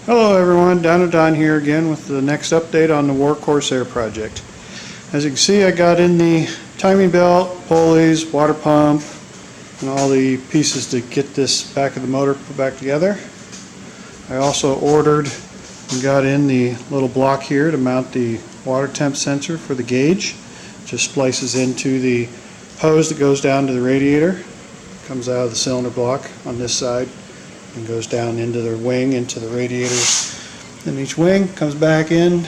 Hello everyone, Don here again with the next update on the War Corsair project. As you can see, I got in the timing belt, pulleys, water pump, and all the pieces to get this back of the motor put back together. I also ordered and got in the little block here to mount the water temp sensor for the gauge. Just splices into the hose that goes down to the radiator. Comes out of the cylinder block on this side and goes down into the wing, into the radiators. Then each wing comes back into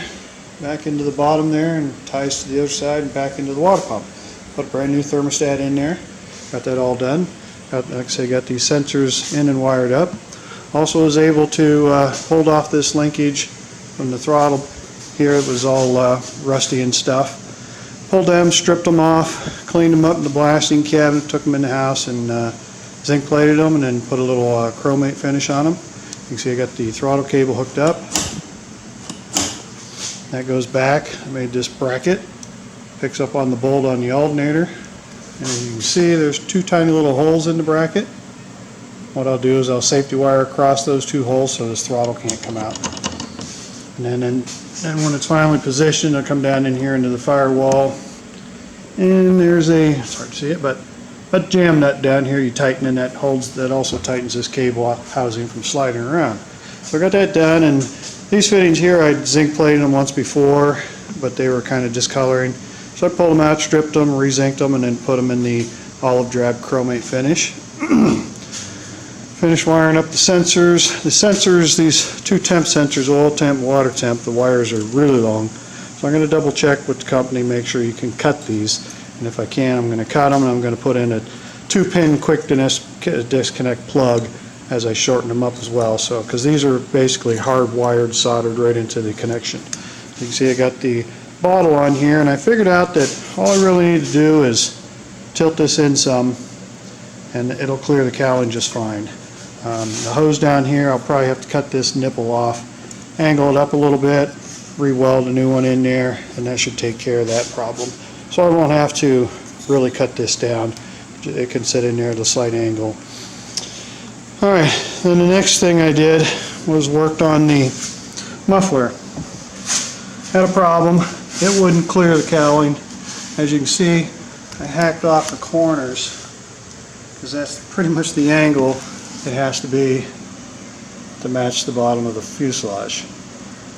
the bottom there and ties to the other side and back into the water pump. Put a brand new thermostat in there. Got that all done. Like I say, got these sensors in and wired up. Also was able to hold off this linkage from the throttle here. It was all rusty and stuff. Pulled them, stripped them off, cleaned them up in the blasting cabinet, took them in the house and zinc plated them, and then put a little chromate finish on them. You can see I got the throttle cable hooked up. That goes back. I made this bracket. Picks up on the bolt on the alternator. And as you can see, there's two tiny little holes in the bracket. What I'll do is I'll safety wire across those two holes so this throttle can't come out. And then when it's finally positioned, I'll come down in here into the firewall. And there's it's hard to see it, but jam nut down here you tighten, and that also tightens this cable housing from sliding around. So I got that done, and these fittings here I zinc plated them once before, but they were kind of discoloring. So I pulled them out, stripped them, re-zinced them, and then put them in the olive drab chromate finish. Finished wiring up the sensors. The sensors, these two temp sensors, oil temp, water temp, the wires are really long. So I'm going to double check with the company, make sure you can cut these. And if I can, I'm going to cut them, and I'm going to put in a 2-pin quick disconnect plug as I shorten them up as well. So, because these are basically hardwired, soldered right into the connection. You can see I got the bottle on here, and I figured out that all I really need to do is tilt this in some, and it'll clear the cowling just fine. The hose down here, I'll probably have to cut this nipple off, angle it up a little bit, re-weld a new one in there, and that should take care of that problem. So I won't have to really cut this down. It can sit in there at a slight angle. Alright, then the next thing I did was worked on the muffler. Had a problem. It wouldn't clear the cowling. As you can see, I hacked off the corners because that's pretty much the angle it has to be to match the bottom of the fuselage.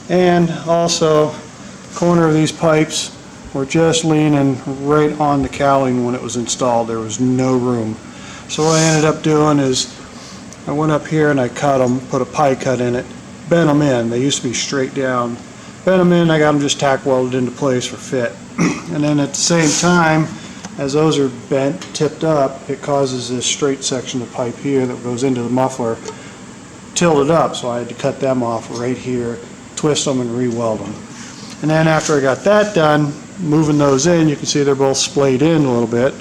And also, the corner of these pipes were just leaning right on the cowling when it was installed. There was no room. So what I ended up doing is I went up here and I cut them, put a pie cut in it, bent them in. They used to be straight down. Bent them in, I got them just tack welded into place for fit. And then at the same time, as those are bent, tipped up, it causes this straight section of pipe here that goes into the muffler tilted up. So I had to cut them off right here, twist them and re-weld them. And then after I got that done, moving those in, you can see they're both splayed in a little bit.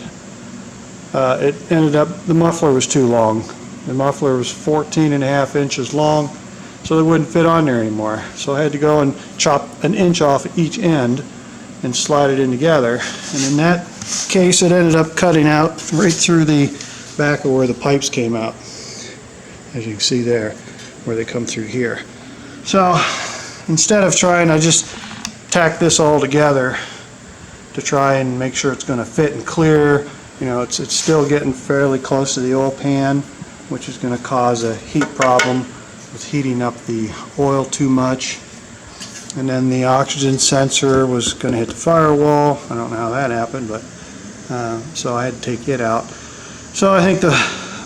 It ended up, the muffler was too long. The muffler was 14.5 inches long, so they wouldn't fit on there anymore. So I had to go and chop an inch off each end and slide it in together. And in that case, it ended up cutting out right through the back of where the pipes came out. As you can see there, where they come through here. So instead of trying, I just tack this all together to try and make sure it's going to fit and clear. You know, it's still getting fairly close to the oil pan, which is going to cause a heat problem with heating up the oil too much. And then the oxygen sensor was going to hit the firewall. I don't know how that happened, but so I had to take it out. So I think the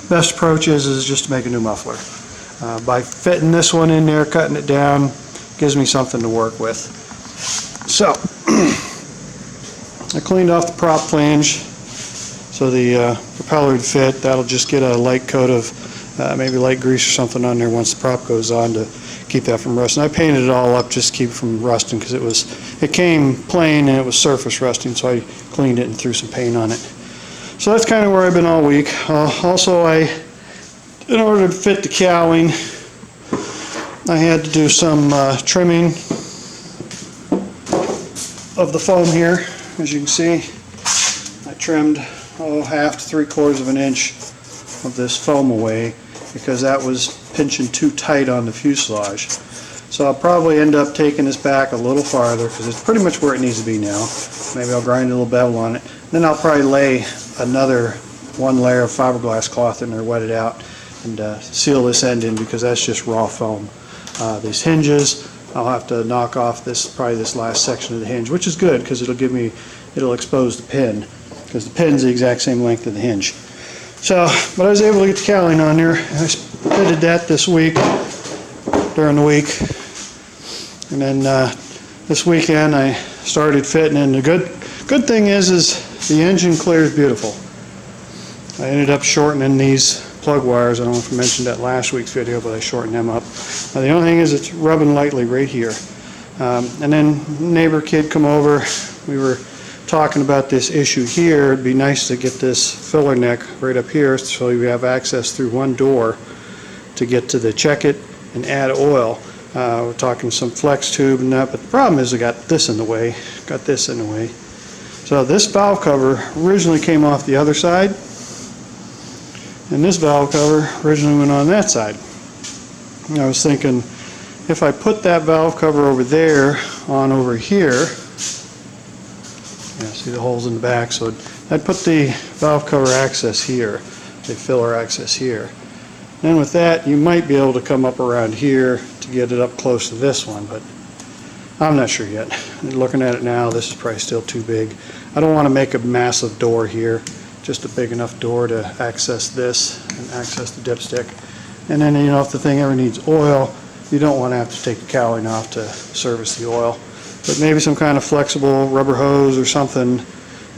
best approach is just to make a new muffler. By fitting this one in there, cutting it down, gives me something to work with. So I cleaned off the prop flange so the propeller would fit. That'll just get a light coat of maybe light grease or something on there once the prop goes on to keep that from rusting. I painted it all up just to keep it from rusting because it came plain and it was surface rusting, so I cleaned it and threw some paint on it. So that's kind of where I've been all week. Also, in order to fit the cowling, I had to do some trimming of the foam here. As you can see, I trimmed 1/2 to 3/4 of an inch of this foam away because that was pinching too tight on the fuselage. So I'll probably end up taking this back a little farther because it's pretty much where it needs to be now. Maybe I'll grind a little bevel on it. Then I'll probably lay another one layer of fiberglass cloth in there, wet it out, and seal this end in because that's just raw foam. These hinges, I'll have to knock off probably this last section of the hinge, which is good because it'll expose the pin because the pin's the exact same length of the hinge. So, but I was able to get the cowling on there. I fitted that this week, during the week. And then this weekend I started fitting in. The good thing is the engine clears beautiful. I ended up shortening these plug wires. I don't know if I mentioned that last week's video, but I shortened them up. The only thing is it's rubbing lightly right here. And then neighbor kid come over. We were talking about this issue here. It'd be nice to get this filler neck right up here so you have access through one door to get to the check it and add oil. We're talking some flex tube and that, but the problem is I got this in the way. So this valve cover originally came off the other side, and this valve cover originally went on that side. And I was thinking if I put that valve cover over there on over here, see the holes in the back, so I'd put the valve cover access here, the filler access here. Then with that you might be able to come up around here to get it up close to this one, but I'm not sure yet. Looking at it now, this is probably still too big. I don't want to make a massive door here, just a big enough door to access this and access the dipstick. And then, if the thing ever needs oil, you don't want to have to take the cowling off to service the oil. But maybe some kind of flexible rubber hose or something,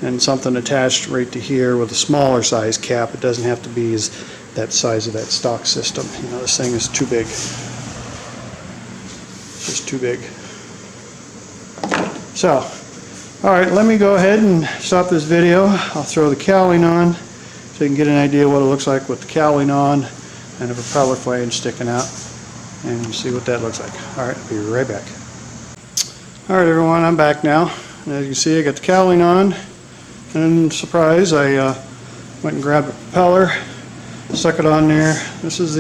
and something attached right to here with a smaller size cap. It doesn't have to be that size of that stock system. This thing is too big. It's just too big. So, alright, let me go ahead and stop this video. I'll throw the cowling on so you can get an idea what it looks like with the cowling on and a propeller flange sticking out, and see what that looks like. Alright, I'll be right back. Alright everyone, I'm back now. And as you can see, I got the cowling on, and surprise, I went and grabbed a propeller, stuck it on there. This is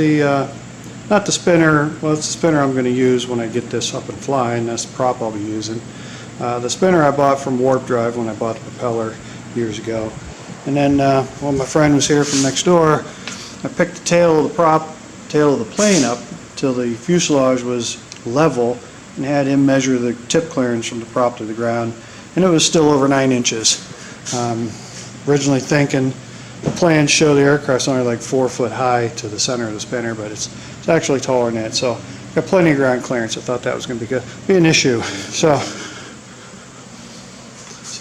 not the spinner, well it's the spinner I'm going to use when I get this up and flying. That's the prop I'll be using. The spinner I bought from Warp Drive when I bought the propeller years ago. And then when my friend was here from next door, I picked the tail of the plane up till the fuselage was level, and had him measure the tip clearance from the prop to the ground, and it was still over 9 inches. Originally thinking the plans show the aircraft's only like 4 foot high to the center of the spinner, but it's actually taller than that. So got plenty of ground clearance. I thought that was going to be an issue. So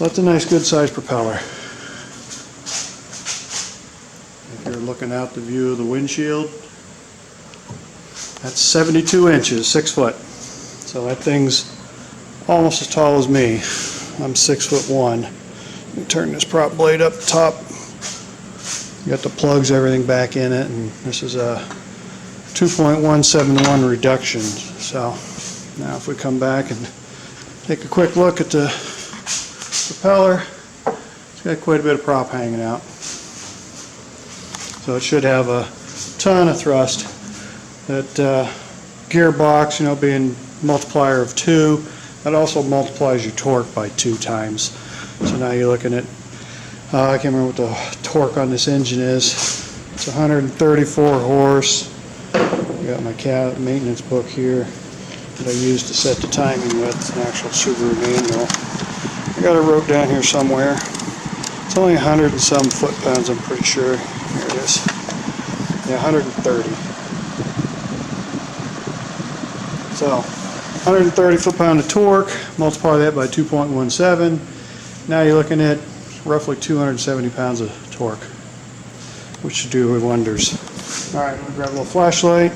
that's a nice good sized propeller. If you're looking out the view of the windshield, that's 72 inches, 6 foot. So that thing's almost as tall as me. I'm 6'1". Let me turn this prop blade up top. You got the plugs, everything back in it, and this is a 2.171 reduction. So now if we come back and take a quick look at the propeller, it's got quite a bit of prop hanging out. So it should have a ton of thrust. That gearbox, being multiplier of 2, that also multiplies your torque by 2 times. So now you're looking at, I can't remember what the torque on this engine is. It's 134 horse. I got my maintenance book here that I used to set the timing with. It's an actual Subaru manual. I got it wrote down here somewhere. It's only 100 and some foot-pounds, I'm pretty sure. Here it is. Yeah, 130. So 130 foot-pound of torque, multiply that by 2.17. Now you're looking at roughly 270 pounds of torque, which should do wonders. Alright, I'm going to grab a little flashlight,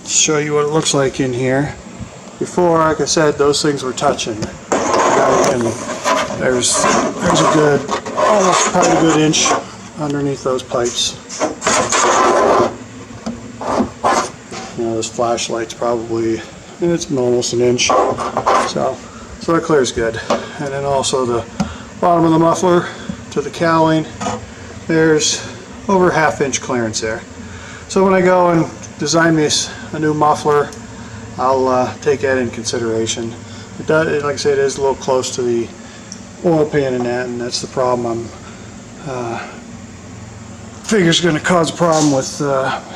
show you what it looks like in here. Before, like I said, those things were touching. And there's a good, almost probably a good inch underneath those pipes. This flashlight's probably, it's almost an inch. So that clears good. And then also the bottom of the muffler to the cowling, there's over ½ inch clearance there. So when I go and design me a new muffler, I'll take that in consideration. It does, like I said, it is a little close to the oil pan in that, and that's the problem. Figure it's going to cause a problem with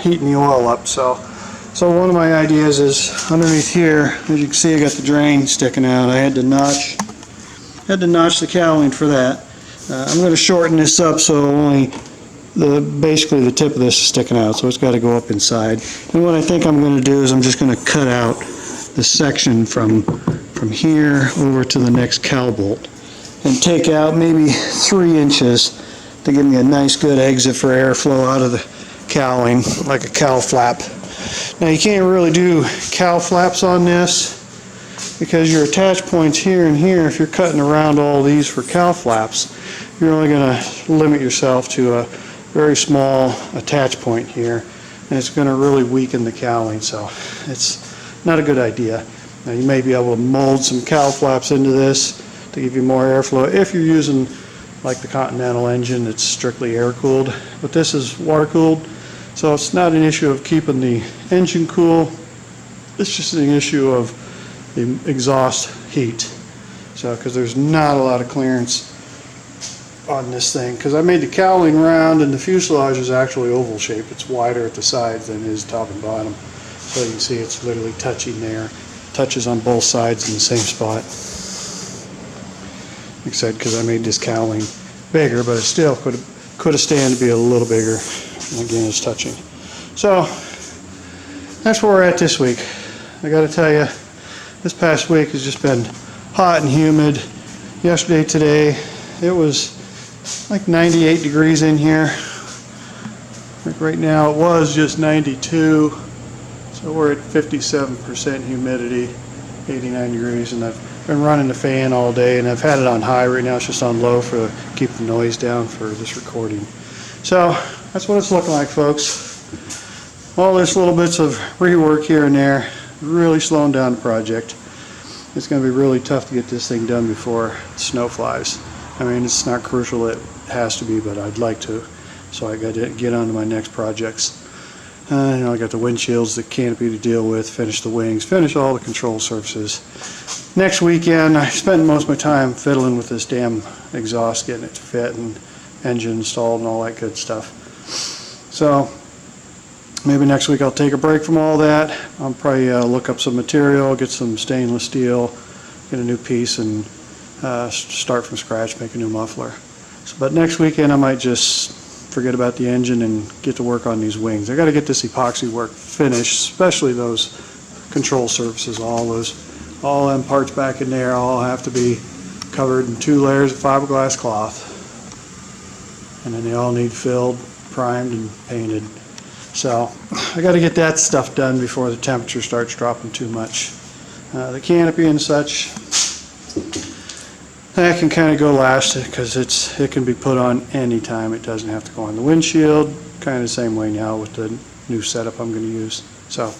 heating the oil up. So one of my ideas is underneath here, as you can see, I got the drain sticking out. I had to notch the cowling for that. I'm going to shorten this up so only basically the tip of this is sticking out, so it's got to go up inside. And what I think I'm going to do is I'm just going to cut out the section from here over to the next cowl bolt and take out maybe 3 inches to give me a nice good exit for airflow out of the cowling, like a cowl flap. Now you can't really do cowl flaps on this because your attach points here and here, if you're cutting around all these for cowl flaps, you're only going to limit yourself to a very small attach point here, and it's going to really weaken the cowling, so it's not a good idea. Now you may be able to mold some cowl flaps into this to give you more airflow if you're using like the Continental engine that's strictly air cooled, but this is water cooled, so it's not an issue of keeping the engine cool, it's just an issue of the exhaust heat. So because there's not a lot of clearance on this thing, because I made the cowling round and the fuselage is actually oval shape. It's wider at the sides than it is top and bottom, so you can see it's literally touching there, touches on both sides in the same spot. Like I said, because I made this cowling bigger, but it still could have stand to be a little bigger. And again, it's touching. So that's where we're at this week. I got to tell you, this past week has just been hot and humid. Yesterday, today, it was like 98 degrees in here. Like right now it was just 92, so we're at 57% humidity, 89 degrees, and I've been running the fan all day, and I've had it on high. Right now it's just on low for keep the noise down for this recording. So that's what it's looking like, folks. All this little bits of rework here and there, really slowing down the project. It's going to be really tough to get this thing done before snow flies. I mean, it's not crucial, it has to be, but I'd like to. So I got to get on to my next projects. I got the windshields, the canopy to deal with, finish the wings, finish all the control surfaces. Next weekend, I spent most of my time fiddling with this damn exhaust, getting it to fit, and engine installed and all that good stuff. So maybe next week I'll take a break from all that. I'll probably look up some material, get some stainless steel, get a new piece, and start from scratch, make a new muffler. But next weekend I might just forget about the engine and get to work on these wings. I got to get this epoxy work finished, especially those control surfaces. All them parts back in there all have to be covered in 2 layers of fiberglass cloth, and then they all need filled, primed, and painted. So I got to get that stuff done before the temperature starts dropping too much. The canopy and such, that can kind of go last because it can be put on any time. It doesn't have to go on the windshield. Kind of the same way now with the new setup I'm going to use. So,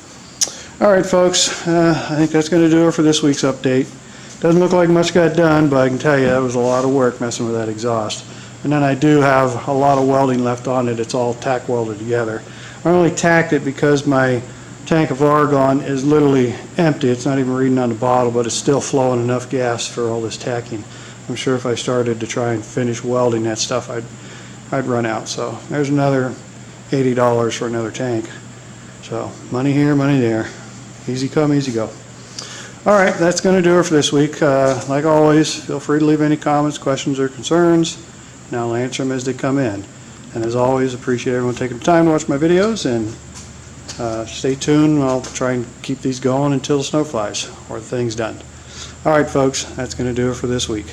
all right, folks. I think that's going to do it for this week's update. Doesn't look like much got done, but I can tell you that was a lot of work messing with that exhaust. And then I do have a lot of welding left on it. It's all tack welded together. I only tacked it because my tank of argon is literally empty. It's not even reading on the bottle, but it's still flowing enough gas for all this tacking. I'm sure if I started to try and finish welding that stuff, I'd run out. So there's another $80 for another tank. So money here, money there. Easy come, easy go. All right, that's going to do it for this week. Like always, feel free to leave any comments, questions, or concerns, and I'll answer them as they come in. And as always, appreciate everyone taking the time to watch my videos, and stay tuned. I'll try and keep these going until the snow flies or the thing's done. All right, folks, that's going to do it for this week.